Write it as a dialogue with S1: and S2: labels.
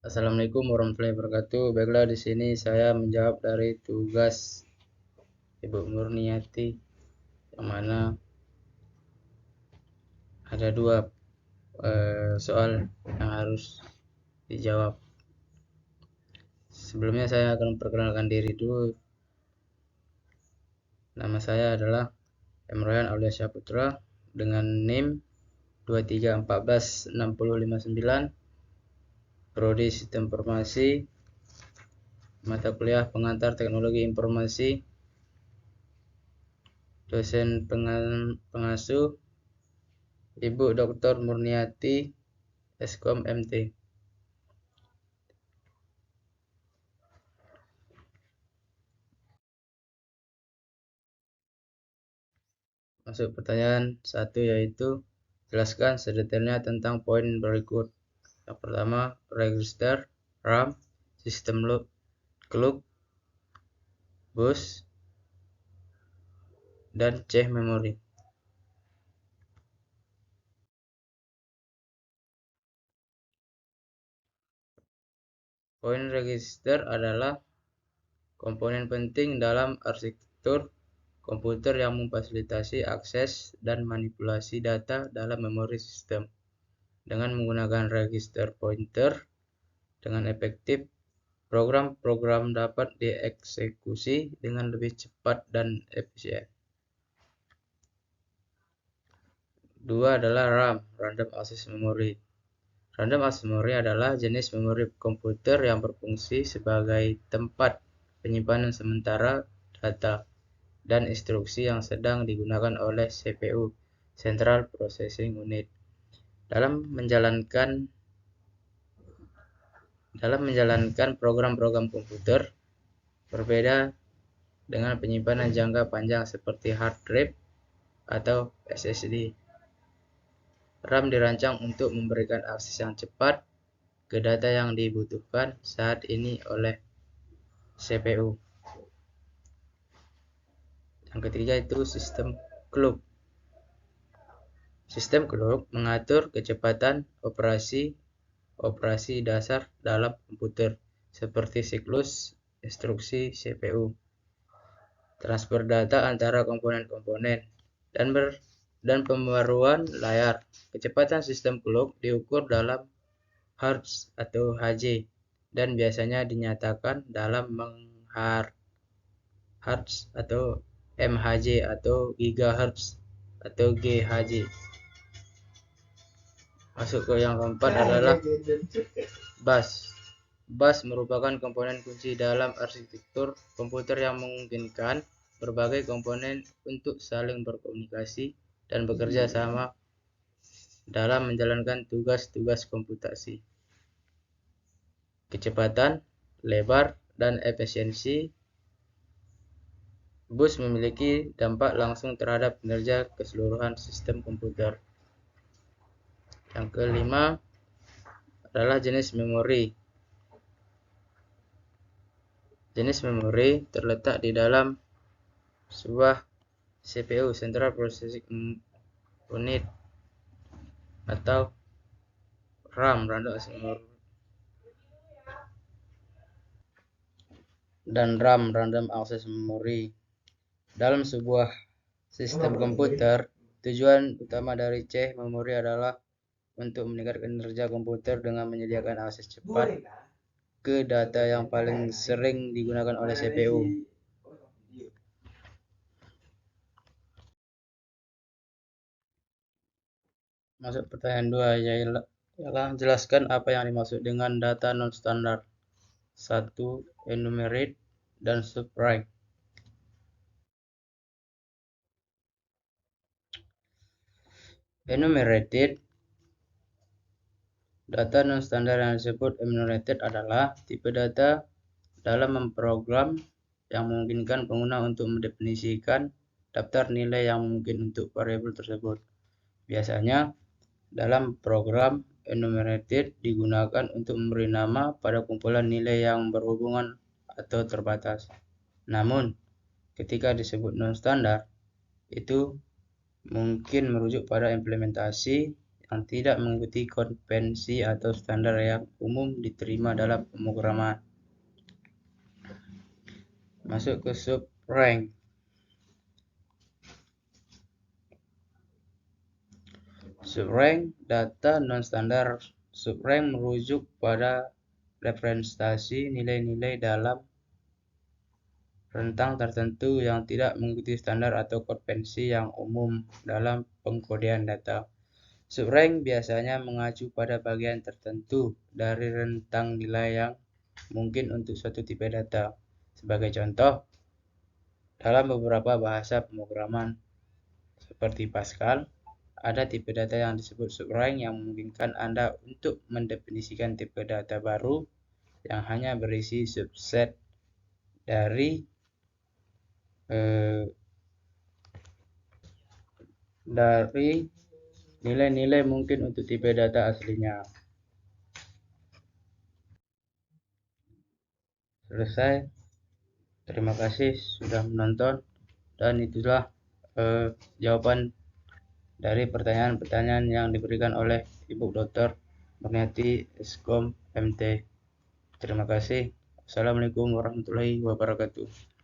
S1: Assalamualaikum warahmatullahi wabarakatuh. Baiklah, di sini saya menjawab dari tugas Ibu Murniati, yang mana ada dua soal yang harus dijawab. Sebelumnya saya akan memperkenalkan diri dulu. Nama saya adalah Emroyan Aulia Syaputra dengan NIM 2314659, Prodi Sistem Informasi, mata kuliah Pengantar Teknologi Informasi, dosen pengasuh Ibu Dr. Murniati, Eskom MT. Masuk pertanyaan 1, yaitu jelaskan sedetailnya tentang poin berikut. Yang pertama, register, RAM, sistem clock, bus, dan cache memori. Poin register adalah komponen penting dalam arsitektur komputer yang memfasilitasi akses dan manipulasi data dalam memori sistem. Dengan menggunakan register pointer dengan efektif, program-program dapat dieksekusi dengan lebih cepat dan efisien. 2 adalah RAM, Random Access Memory. Random Access Memory adalah jenis memori komputer yang berfungsi sebagai tempat penyimpanan sementara data dan instruksi yang sedang digunakan oleh CPU, Central Processing Unit, dalam menjalankan program-program komputer. Berbeda dengan penyimpanan jangka panjang seperti hard drive atau SSD. RAM dirancang untuk memberikan akses yang cepat ke data yang dibutuhkan saat ini oleh CPU. Yang ketiga itu sistem clock. Sistem clock mengatur kecepatan operasi dasar dalam komputer seperti siklus instruksi CPU, transfer data antara komponen-komponen, dan pembaruan layar. Kecepatan sistem clock diukur dalam Hertz atau Hz dan biasanya dinyatakan dalam Hertz atau MHz atau Gigahertz atau GHz. Masuk ke yang keempat adalah bus. Bus merupakan komponen kunci dalam arsitektur komputer yang memungkinkan berbagai komponen untuk saling berkomunikasi dan bekerja sama dalam menjalankan tugas-tugas komputasi. Kecepatan, lebar, dan efisiensi bus memiliki dampak langsung terhadap kinerja keseluruhan sistem komputer. Yang kelima adalah jenis memori. Jenis memori terletak di dalam sebuah CPU, Central Processing Unit, atau RAM, Random Access Memory, dan RAM, Random Access Memory. Dalam sebuah sistem komputer, tujuan utama dari cache memori adalah untuk meningkatkan kinerja komputer dengan menyediakan akses cepat ke data yang paling sering digunakan oleh CPU. Masuk pertanyaan 2, ialah jelaskan apa yang dimaksud dengan data non-standar. 1. Enumerate dan subtract. Enumerated data non-standar yang disebut enumerated adalah tipe data dalam memprogram yang memungkinkan pengguna untuk mendefinisikan daftar nilai yang mungkin untuk variabel tersebut. Biasanya, dalam program, enumerated digunakan untuk memberi nama pada kumpulan nilai yang berhubungan atau terbatas. Namun, ketika disebut non-standar, itu mungkin merujuk pada implementasi yang tidak mengikuti konvensi atau standar yang umum diterima dalam pemrograman. Masuk ke subrank. Subrank data non-standar. Subrank merujuk pada representasi nilai-nilai dalam rentang tertentu yang tidak mengikuti standar atau konvensi yang umum dalam pengkodean data. Subrank biasanya mengacu pada bagian tertentu dari rentang nilai yang mungkin untuk suatu tipe data. Sebagai contoh, dalam beberapa bahasa pemrograman seperti Pascal, ada tipe data yang disebut subrank yang memungkinkan Anda untuk mendefinisikan tipe data baru yang hanya berisi subset dari nilai-nilai mungkin untuk tipe data aslinya. Selesai. Terima kasih sudah menonton, dan itulah jawaban dari pertanyaan-pertanyaan yang diberikan oleh Ibu Dr. Murniati Eskom MT. Terima kasih. Assalamualaikum warahmatullahi wabarakatuh.